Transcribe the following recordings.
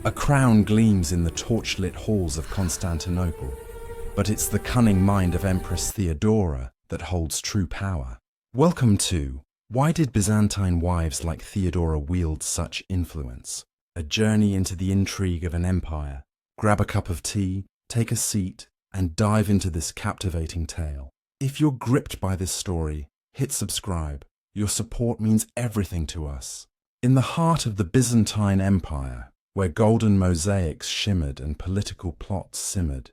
A crown gleams in the torchlit halls of Constantinople, but it's the cunning mind of Empress Theodora that holds true power. Welcome to Why Did Byzantine Wives Like Theodora Wield Such Influence? A journey into the intrigue of an empire. Grab a cup of tea, take a seat, and dive into this captivating tale. If you're gripped by this story, hit subscribe. Your support means everything to us. In the heart of the Byzantine Empire, where golden mosaics shimmered and political plots simmered,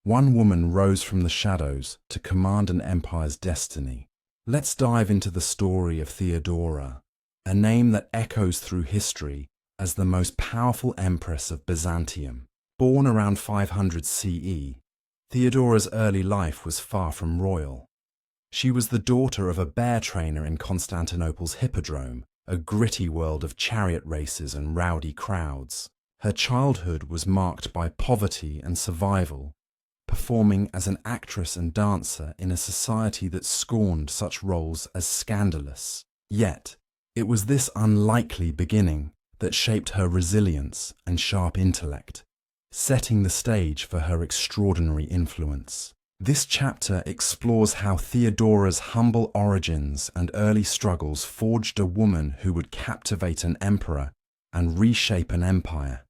one woman rose from the shadows to command an empire's destiny. Let's dive into the story of Theodora, a name that echoes through history as the most powerful empress of Byzantium. Born around 500 CE, Theodora's early life was far from royal. She was the daughter of a bear trainer in Constantinople's Hippodrome, a gritty world of chariot races and rowdy crowds. Her childhood was marked by poverty and survival, performing as an actress and dancer in a society that scorned such roles as scandalous. Yet, it was this unlikely beginning that shaped her resilience and sharp intellect, setting the stage for her extraordinary influence. This chapter explores how Theodora's humble origins and early struggles forged a woman who would captivate an emperor and reshape an empire.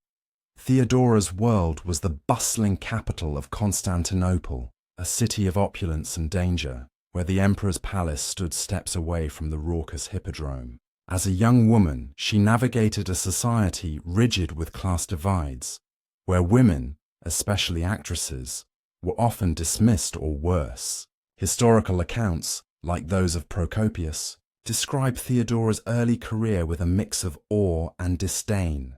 Theodora's world was the bustling capital of Constantinople, a city of opulence and danger, where the emperor's palace stood steps away from the raucous Hippodrome. As a young woman, she navigated a society rigid with class divides, where women, especially actresses, were often dismissed or worse. Historical accounts, like those of Procopius, describe Theodora's early career with a mix of awe and disdain.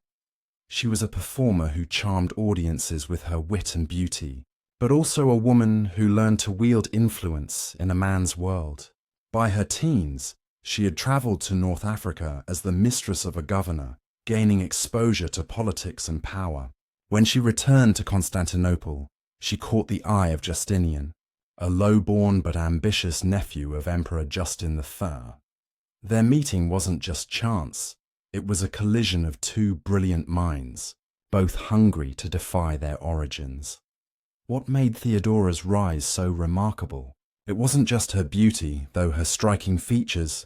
She was a performer who charmed audiences with her wit and beauty, but also a woman who learned to wield influence in a man's world. By her teens, she had traveled to North Africa as the mistress of a governor, gaining exposure to politics and power. When she returned to Constantinople, she caught the eye of Justinian, a low-born but ambitious nephew of Emperor Justin III. Their meeting wasn't just chance, it was a collision of two brilliant minds, both hungry to defy their origins. What made Theodora's rise so remarkable? It wasn't just her beauty, though her striking features,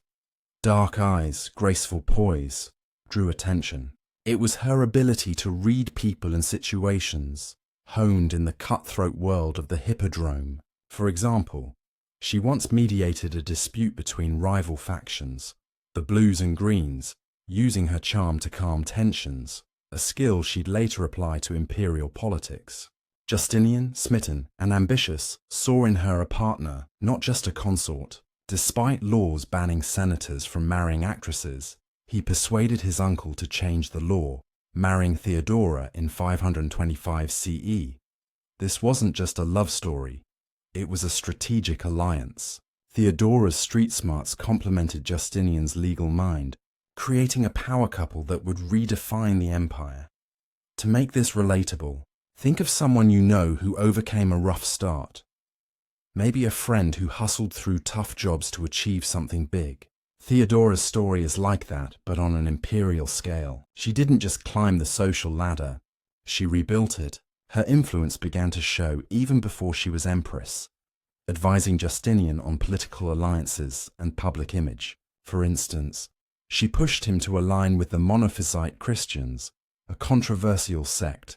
dark eyes, graceful poise, drew attention. It was her ability to read people and situations, honed in the cutthroat world of the Hippodrome. For example, she once mediated a dispute between rival factions, the Blues and Greens, using her charm to calm tensions, a skill she'd later apply to imperial politics. Justinian, smitten and ambitious, saw in her a partner, not just a consort. Despite laws banning senators from marrying actresses, he persuaded his uncle to change the law, marrying Theodora in 525 CE. This wasn't just a love story, it was a strategic alliance. Theodora's street smarts complemented Justinian's legal mind, creating a power couple that would redefine the empire. To make this relatable, think of someone you know who overcame a rough start. Maybe a friend who hustled through tough jobs to achieve something big. Theodora's story is like that, but on an imperial scale. She didn't just climb the social ladder, she rebuilt it. Her influence began to show even before she was empress, advising Justinian on political alliances and public image. For instance, she pushed him to align with the Monophysite Christians, a controversial sect,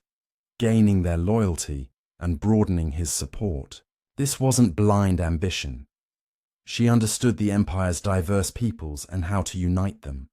gaining their loyalty and broadening his support. This wasn't blind ambition. She understood the empire's diverse peoples and how to unite them.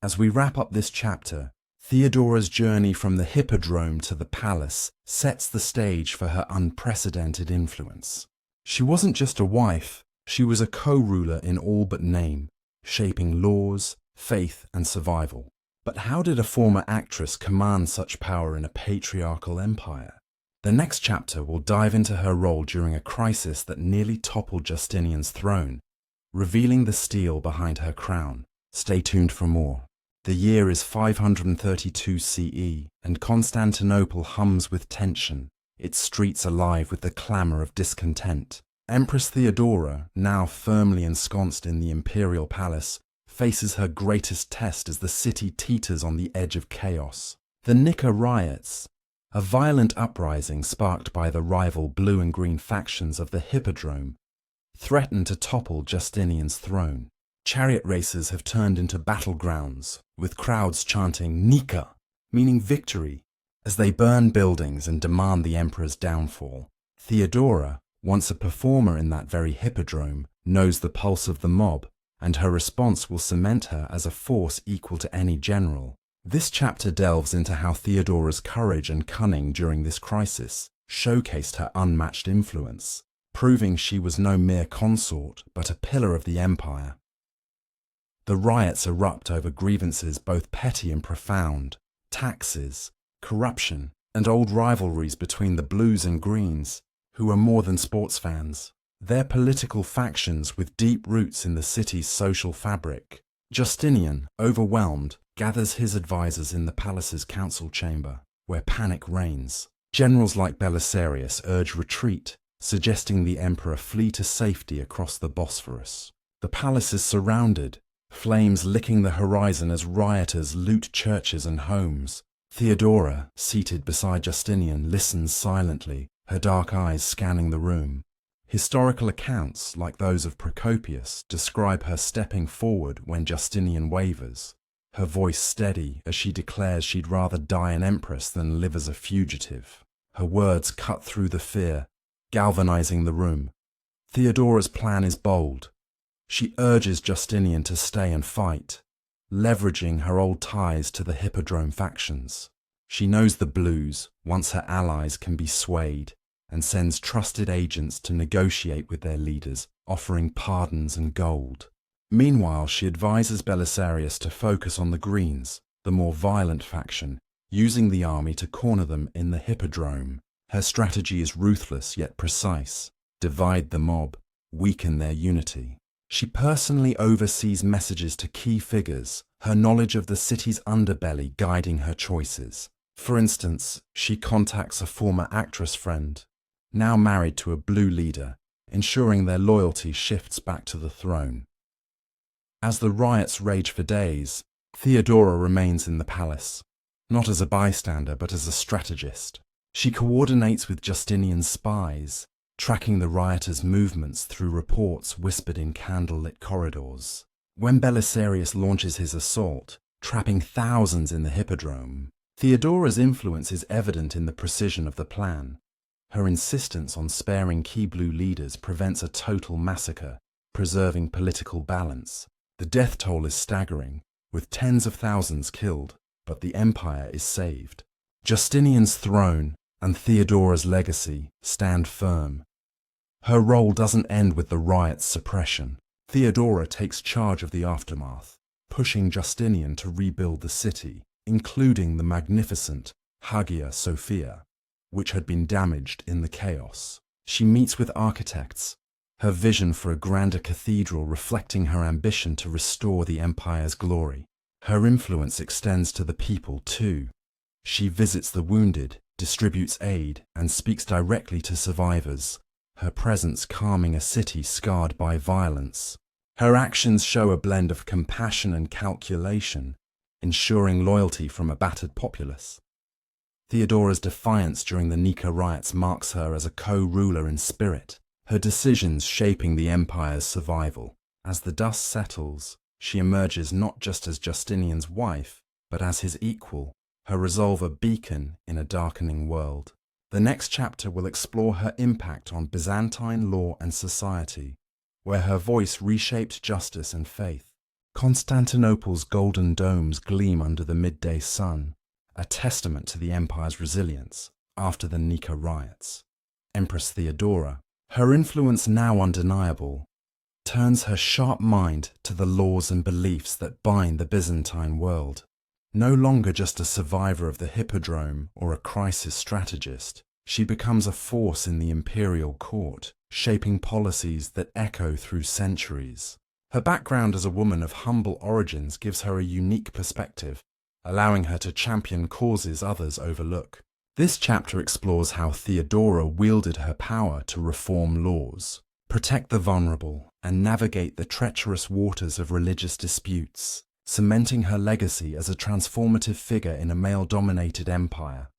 As we wrap up this chapter, Theodora's journey from the Hippodrome to the palace sets the stage for her unprecedented influence. She wasn't just a wife, she was a co-ruler in all but name, shaping laws, faith, and survival. But how did a former actress command such power in a patriarchal empire? The next chapter will dive into her role during a crisis that nearly toppled Justinian's throne, revealing the steel behind her crown. Stay tuned for more. The year is 532 CE, and Constantinople hums with tension, its streets alive with the clamour of discontent. Empress Theodora, now firmly ensconced in the imperial palace, faces her greatest test as the city teeters on the edge of chaos. The Nika riots, a violent uprising sparked by the rival blue and green factions of the Hippodrome, threatened to topple Justinian's throne. Chariot races have turned into battlegrounds, with crowds chanting Nika, meaning victory, as they burn buildings and demand the emperor's downfall. Theodora, once a performer in that very Hippodrome, knows the pulse of the mob, and her response will cement her as a force equal to any general. This chapter delves into how Theodora's courage and cunning during this crisis showcased her unmatched influence, proving she was no mere consort but a pillar of the empire. The riots erupt over grievances both petty and profound: taxes, corruption, and old rivalries between the Blues and Greens, who are more than sports fans. They're political factions with deep roots in the city's social fabric. Justinian, overwhelmed, gathers his advisors in the palace's council chamber, where panic reigns. Generals like Belisarius urge retreat, suggesting the emperor flee to safety across the Bosphorus. The palace is surrounded, flames licking the horizon as rioters loot churches and homes. Theodora, seated beside Justinian, listens silently, her dark eyes scanning the room. Historical accounts, like those of Procopius, describe her stepping forward when Justinian wavers, her voice steady as she declares she'd rather die an empress than live as a fugitive. Her words cut through the fear, galvanizing the room. Theodora's plan is bold. She urges Justinian to stay and fight, leveraging her old ties to the Hippodrome factions. She knows the Blues, once her allies, can be swayed, and sends trusted agents to negotiate with their leaders, offering pardons and gold. Meanwhile, she advises Belisarius to focus on the Greens, the more violent faction, using the army to corner them in the Hippodrome. Her strategy is ruthless yet precise: divide the mob, weaken their unity. She personally oversees messages to key figures, her knowledge of the city's underbelly guiding her choices. For instance, she contacts a former actress friend, now married to a Blue leader, ensuring their loyalty shifts back to the throne. As the riots rage for days, Theodora remains in the palace, not as a bystander but as a strategist. She coordinates with Justinian's spies, tracking the rioters' movements through reports whispered in candlelit corridors. When Belisarius launches his assault, trapping thousands in the Hippodrome, Theodora's influence is evident in the precision of the plan. Her insistence on sparing key Blue leaders prevents a total massacre, preserving political balance. The death toll is staggering, with tens of thousands killed, but the empire is saved. Justinian's throne and Theodora's legacy stand firm. Her role doesn't end with the riot's suppression. Theodora takes charge of the aftermath, pushing Justinian to rebuild the city, including the magnificent Hagia Sophia, which had been damaged in the chaos. She meets with architects, her vision for a grander cathedral reflecting her ambition to restore the empire's glory. Her influence extends to the people too. She visits the wounded, distributes aid, and speaks directly to survivors, her presence calming a city scarred by violence. Her actions show a blend of compassion and calculation, ensuring loyalty from a battered populace. Theodora's defiance during the Nika riots marks her as a co-ruler in spirit, her decisions shaping the empire's survival. As the dust settles, she emerges not just as Justinian's wife, but as his equal, her resolve a beacon in a darkening world. The next chapter will explore her impact on Byzantine law and society, where her voice reshaped justice and faith. Constantinople's golden domes gleam under the midday sun, a testament to the empire's resilience after the Nika riots. Empress Theodora, her influence now undeniable, turns her sharp mind to the laws and beliefs that bind the Byzantine world. No longer just a survivor of the Hippodrome or a crisis strategist, she becomes a force in the imperial court, shaping policies that echo through centuries. Her background as a woman of humble origins gives her a unique perspective, allowing her to champion causes others overlook. This chapter explores how Theodora wielded her power to reform laws, protect the vulnerable, and navigate the treacherous waters of religious disputes. cementing her legacy as a transformative figure in a male-dominated empire.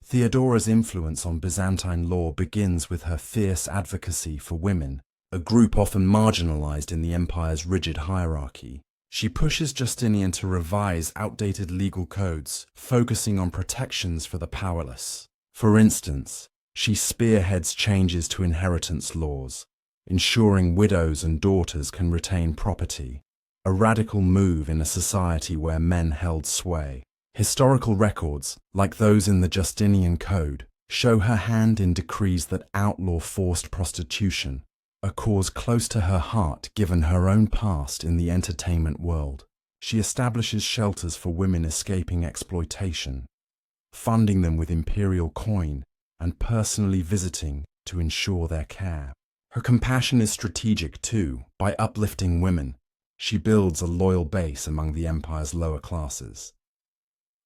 Theodora's influence on Byzantine law begins with her fierce advocacy for women, a group often marginalized in the empire's rigid hierarchy. She pushes Justinian to revise outdated legal codes, focusing on protections for the powerless. For instance, she spearheads changes to inheritance laws, ensuring widows and daughters can retain property, a radical move in a society where men held sway. Historical records, like those in the Justinian Code, show her hand in decrees that outlaw forced prostitution, a cause close to her heart given her own past in the entertainment world. She establishes shelters for women escaping exploitation, funding them with imperial coin and personally visiting to ensure their care. Her compassion is strategic too. By uplifting women, she builds a loyal base among the empire's lower classes.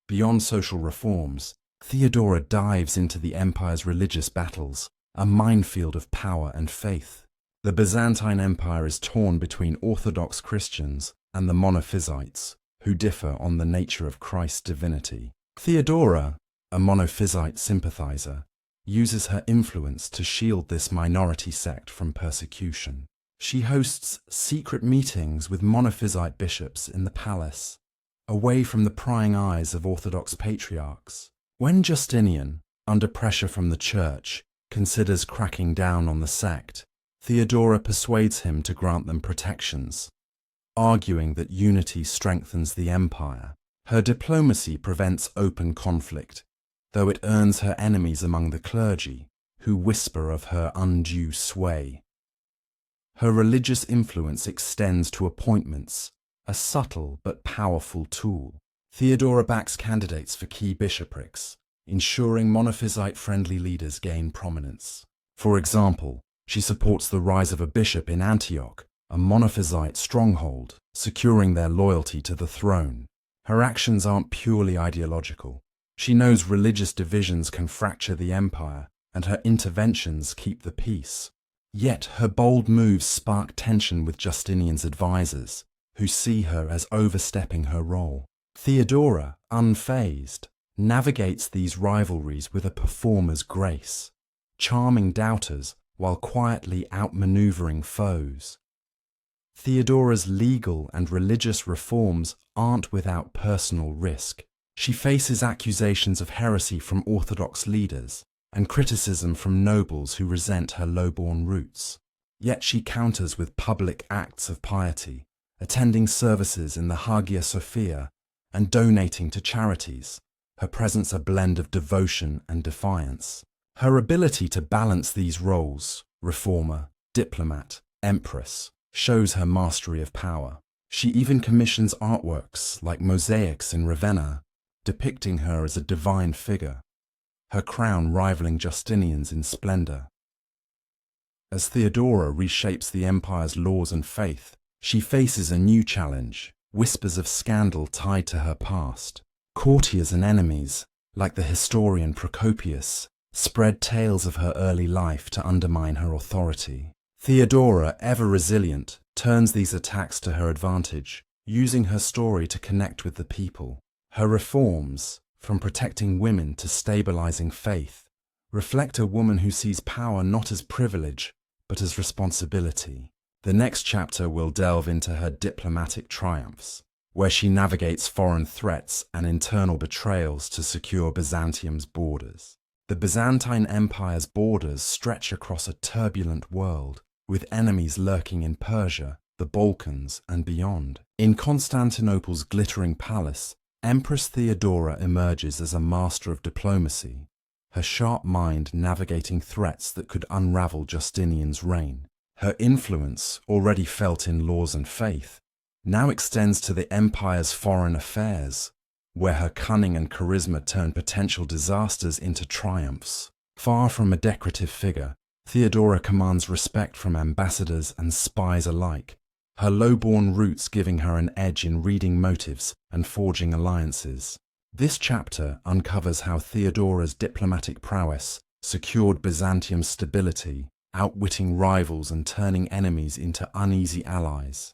Beyond social reforms, Theodora dives into the empire's religious battles, a minefield of power and faith. The Byzantine Empire is torn between Orthodox Christians and the Monophysites, who differ on the nature of Christ's divinity. Theodora, a Monophysite sympathizer, uses her influence to shield this minority sect from persecution. She hosts secret meetings with Monophysite bishops in the palace, away from the prying eyes of Orthodox patriarchs. When Justinian, under pressure from the church, considers cracking down on the sect, Theodora persuades him to grant them protections, arguing that unity strengthens the empire. Her diplomacy prevents open conflict, though it earns her enemies among the clergy, who whisper of her undue sway. Her religious influence extends to appointments, a subtle but powerful tool. Theodora backs candidates for key bishoprics, ensuring Monophysite-friendly leaders gain prominence. For example, she supports the rise of a bishop in Antioch, a Monophysite stronghold, securing their loyalty to the throne. Her actions aren't purely ideological. She knows religious divisions can fracture the empire, and her interventions keep the peace. Yet her bold moves spark tension with Justinian's advisors, who see her as overstepping her role. Theodora, unfazed, navigates these rivalries with a performer's grace, charming doubters while quietly outmaneuvering foes. Theodora's legal and religious reforms aren't without personal risk. She faces accusations of heresy from Orthodox leaders and criticism from nobles who resent her low-born roots. Yet she counters with public acts of piety, attending services in the Hagia Sophia and donating to charities, her presence a blend of devotion and defiance. Her ability to balance these roles, reformer, diplomat, empress, shows her mastery of power. She even commissions artworks like mosaics in Ravenna, depicting her as a divine figure, her crown rivaling Justinian's in splendor. As Theodora reshapes the empire's laws and faith, she faces a new challenge, whispers of scandal tied to her past. Courtiers and enemies, like the historian Procopius, spread tales of her early life to undermine her authority. Theodora, ever resilient, turns these attacks to her advantage, using her story to connect with the people. Her reforms, from protecting women to stabilizing faith, reflect a woman who sees power not as privilege, but as responsibility. The next chapter will delve into her diplomatic triumphs, where she navigates foreign threats and internal betrayals to secure Byzantium's borders. The Byzantine Empire's borders stretch across a turbulent world, with enemies lurking in Persia, the Balkans, and beyond. In Constantinople's glittering palace, Empress Theodora emerges as a master of diplomacy, her sharp mind navigating threats that could unravel Justinian's reign. Her influence, already felt in laws and faith, now extends to the empire's foreign affairs, where her cunning and charisma turn potential disasters into triumphs. Far from a decorative figure, Theodora commands respect from ambassadors and spies alike, her low-born roots giving her an edge in reading motives and forging alliances. This chapter uncovers how Theodora's diplomatic prowess secured Byzantium's stability, outwitting rivals and turning enemies into uneasy allies.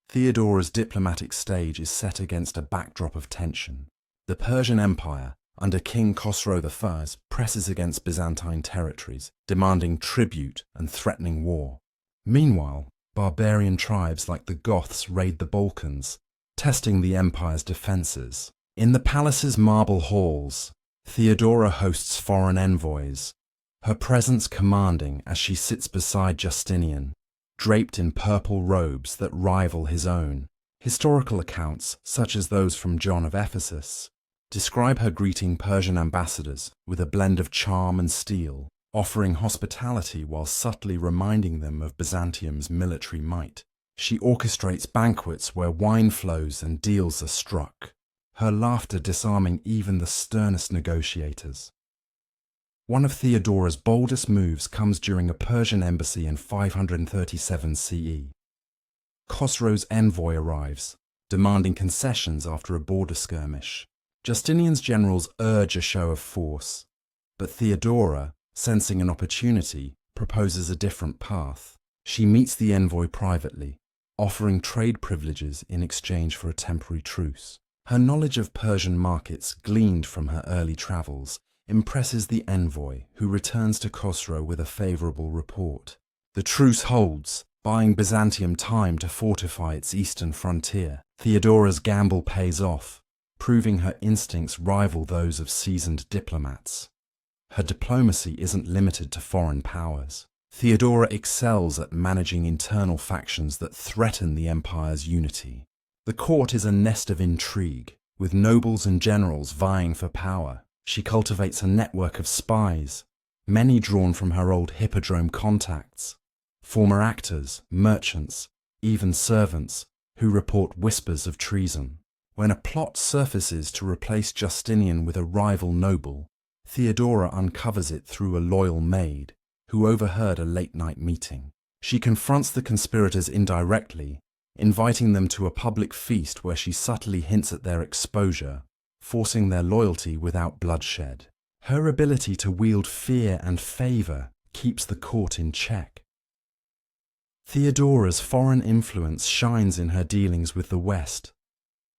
Theodora's diplomatic stage is set against a backdrop of tension. The Persian Empire, under King Khosrow I, presses against Byzantine territories, demanding tribute and threatening war. Meanwhile, barbarian tribes like the Goths raid the Balkans, testing the empire's defences. In the palace's marble halls, Theodora hosts foreign envoys, her presence commanding as she sits beside Justinian, draped in purple robes that rival his own. Historical accounts, such as those from John of Ephesus, describe her greeting Persian ambassadors with a blend of charm and steel, offering hospitality while subtly reminding them of Byzantium's military might. She orchestrates banquets where wine flows and deals are struck, her laughter disarming even the sternest negotiators. One of Theodora's boldest moves comes during a Persian embassy in 537 CE. Khosrow's envoy arrives, demanding concessions after a border skirmish. Justinian's generals urge a show of force, but Theodora, sensing an opportunity, proposes a different path. She meets the envoy privately, offering trade privileges in exchange for a temporary truce. Her knowledge of Persian markets, gleaned from her early travels, impresses the envoy, who returns to Khosrow with a favourable report. The truce holds, buying Byzantium time to fortify its eastern frontier. Theodora's gamble pays off, proving her instincts rival those of seasoned diplomats. Her diplomacy isn't limited to foreign powers. Theodora excels at managing internal factions that threaten the empire's unity. The court is a nest of intrigue, with nobles and generals vying for power. She cultivates a network of spies, many drawn from her old Hippodrome contacts, former actors, merchants, even servants, who report whispers of treason. When a plot surfaces to replace Justinian with a rival noble, Theodora uncovers it through a loyal maid, who overheard a late-night meeting. She confronts the conspirators indirectly, inviting them to a public feast where she subtly hints at their exposure, forcing their loyalty without bloodshed. Her ability to wield fear and favour keeps the court in check. Theodora's foreign influence shines in her dealings with the West.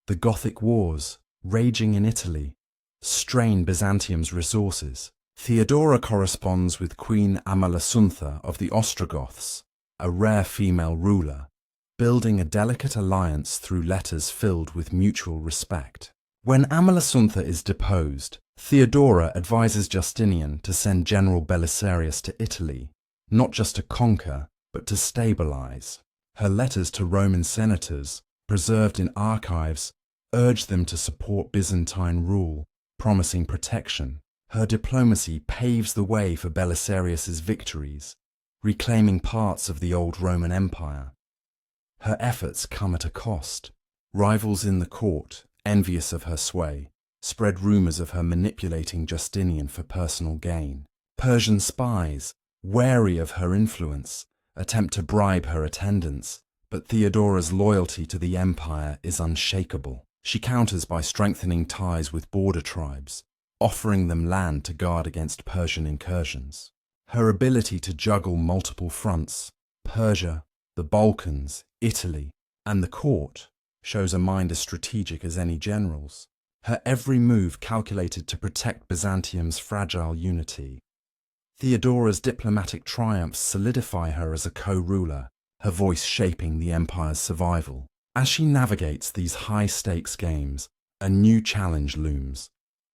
The Gothic Wars, raging in Italy, strain Byzantium's resources. Theodora corresponds with Queen Amalasuntha of the Ostrogoths, a rare female ruler, building a delicate alliance through letters filled with mutual respect. When Amalasuntha is deposed, Theodora advises Justinian to send General Belisarius to Italy, not just to conquer, but to stabilize. Her letters to Roman senators, preserved in archives, urge them to support Byzantine rule, promising protection. Her diplomacy paves the way for Belisarius's victories, reclaiming parts of the old Roman Empire. Her efforts come at a cost. Rivals in the court, envious of her sway, spread rumors of her manipulating Justinian for personal gain. Persian spies, wary of her influence, attempt to bribe her attendants, but Theodora's loyalty to the empire is unshakable. She counters by strengthening ties with border tribes, offering them land to guard against Persian incursions. Her ability to juggle multiple fronts, Persia, the Balkans, Italy, and the court, shows a mind as strategic as any general's. Her every move calculated to protect Byzantium's fragile unity. Theodora's diplomatic triumphs solidify her as a co-ruler, her voice shaping the empire's survival. As she navigates these high-stakes games, a new challenge looms.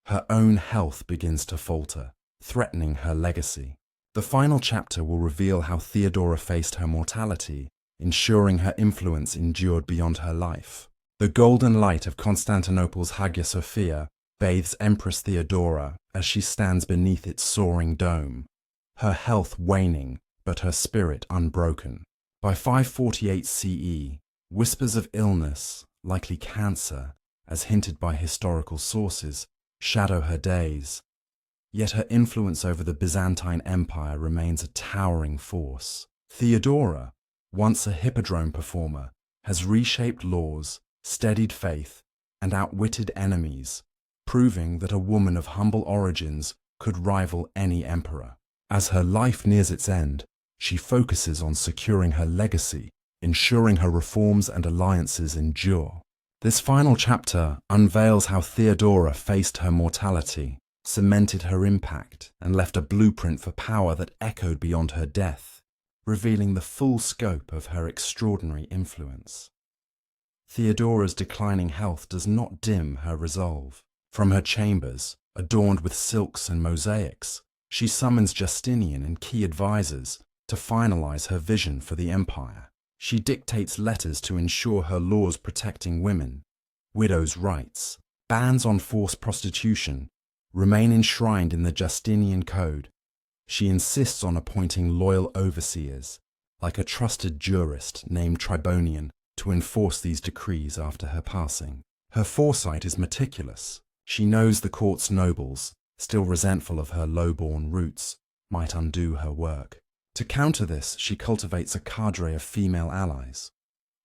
Her own health begins to falter, threatening her legacy. The final chapter will reveal how Theodora faced her mortality, ensuring her influence endured beyond her life. The golden light of Constantinople's Hagia Sophia bathes Empress Theodora as she stands beneath its soaring dome, her health waning but her spirit unbroken. By 548 CE, whispers of illness, likely cancer, as hinted by historical sources, shadow her days. Yet her influence over the Byzantine Empire remains a towering force. Theodora, once a Hippodrome performer, has reshaped laws, steadied faith, and outwitted enemies, proving that a woman of humble origins could rival any emperor. As her life nears its end, she focuses on securing her legacy, ensuring her reforms and alliances endure. This final chapter unveils how Theodora faced her mortality, cemented her impact, and left a blueprint for power that echoed beyond her death, revealing the full scope of her extraordinary influence. Theodora's declining health does not dim her resolve. From her chambers, adorned with silks and mosaics, she summons Justinian and key advisors to finalize her vision for the empire. She dictates letters to ensure her laws protecting women, widows' rights, bans on forced prostitution remain enshrined in the Justinian Code. She insists on appointing loyal overseers, like a trusted jurist named Tribonian, to enforce these decrees after her passing. Her foresight is meticulous. She knows the court's nobles, still resentful of her low-born roots, might undo her work. To counter this, she cultivates a cadre of female allies,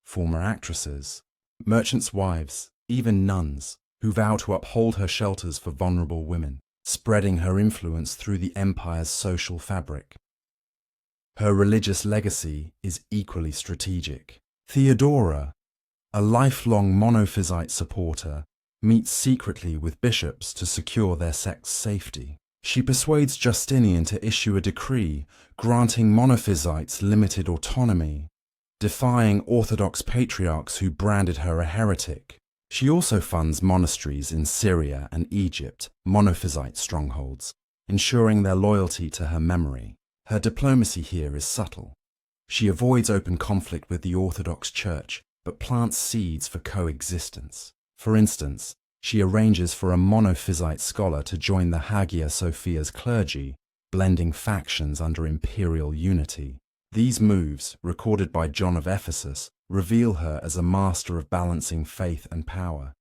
former actresses, merchants' wives, even nuns, who vow to uphold her shelters for vulnerable women, spreading her influence through the empire's social fabric. Her religious legacy is equally strategic. Theodora, a lifelong monophysite supporter, meets secretly with bishops to secure their sect's safety. She persuades Justinian to issue a decree granting monophysites limited autonomy, defying Orthodox patriarchs who branded her a heretic. She also funds monasteries in Syria and Egypt, monophysite strongholds, ensuring their loyalty to her memory. Her diplomacy here is subtle. She avoids open conflict with the Orthodox Church, but plants seeds for coexistence. For instance, she arranges for a monophysite scholar to join the Hagia Sophia's clergy, blending factions under imperial unity. These moves, recorded by John of Ephesus, reveal her as a master of balancing faith and power.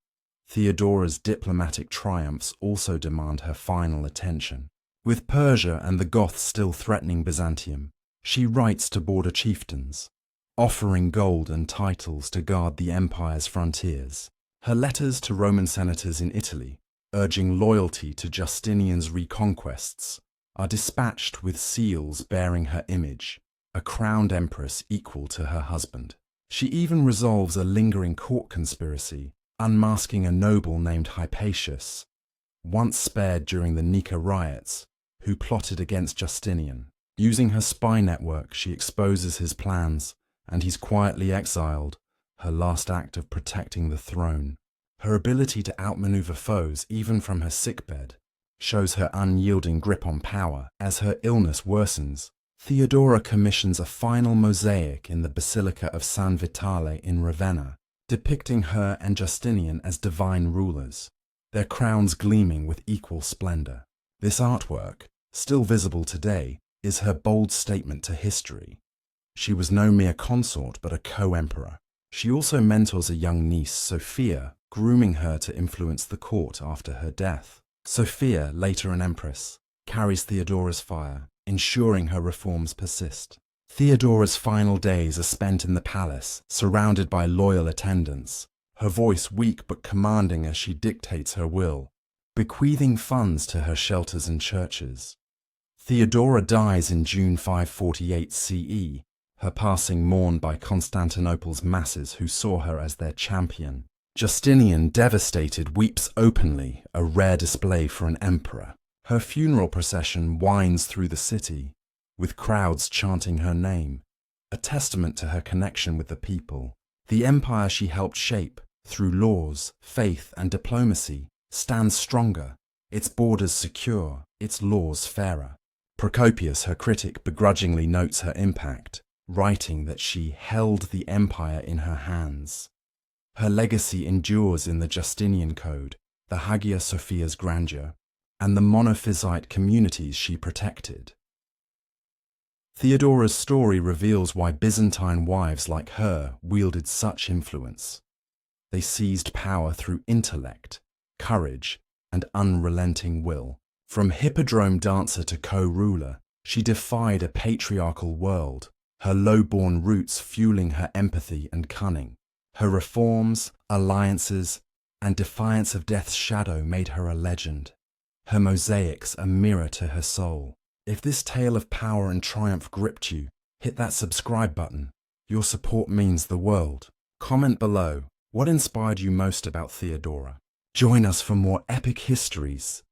Theodora's diplomatic triumphs also demand her final attention. With Persia and the Goths still threatening Byzantium, she writes to border chieftains, offering gold and titles to guard the empire's frontiers. Her letters to Roman senators in Italy, urging loyalty to Justinian's reconquests, are dispatched with seals bearing her image, a crowned empress equal to her husband. She even resolves a lingering court conspiracy, unmasking a noble named Hypatius, once spared during the Nika riots, who plotted against Justinian. Using her spy network, she exposes his plans, and he's quietly exiled, her last act of protecting the throne. Her ability to outmaneuver foes, even from her sickbed, shows her unyielding grip on power. As her illness worsens, Theodora commissions a final mosaic in the Basilica of San Vitale in Ravenna, depicting her and Justinian as divine rulers, their crowns gleaming with equal splendor. This artwork, still visible today, is her bold statement to history. She was no mere consort, but a co-emperor. She also mentors a young niece, Sophia, grooming her to influence the court after her death. Sophia, later an empress, carries Theodora's fire, ensuring her reforms persist. Theodora's final days are spent in the palace, surrounded by loyal attendants, her voice weak but commanding as she dictates her will, bequeathing funds to her shelters and churches. Theodora dies in June 548 CE, her passing mourned by Constantinople's masses who saw her as their champion. Justinian, devastated, weeps openly, a rare display for an emperor. Her funeral procession winds through the city, with crowds chanting her name, a testament to her connection with the people. The empire she helped shape, through laws, faith, and diplomacy, stands stronger, its borders secure, its laws fairer. Procopius, her critic, begrudgingly notes her impact, writing that she held the empire in her hands. Her legacy endures in the Justinian Code, the Hagia Sophia's grandeur, and the monophysite communities she protected. Theodora's story reveals why Byzantine wives like her wielded such influence. They seized power through intellect, courage, and unrelenting will. From Hippodrome dancer to co-ruler, she defied a patriarchal world, her low-born roots fueling her empathy and cunning. Her reforms, alliances, and defiance of death's shadow made her a legend. Her mosaics a mirror to her soul. If this tale of power and triumph gripped you, hit that subscribe button Your support means the world. Comment below, what inspired you most about Theodora? Join us for more epic histories